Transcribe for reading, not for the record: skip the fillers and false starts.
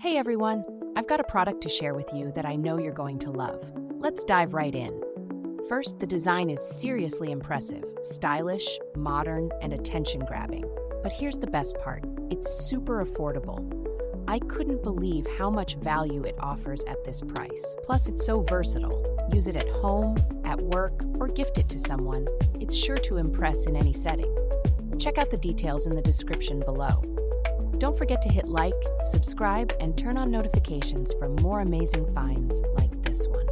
Hey everyone, I've got a product to share with you that I know you're going to love. Let's dive right in. First, the design is seriously impressive, stylish, modern, and attention-grabbing. But here's the best part, it's super affordable. I couldn't believe how much value it offers at this price. Plus, it's so versatile. Use it at home, at work, or gift it to someone. It's sure to impress in any setting. Check out the details in the description below. Don't forget to hit like, subscribe, and turn on notifications for more amazing finds like this one.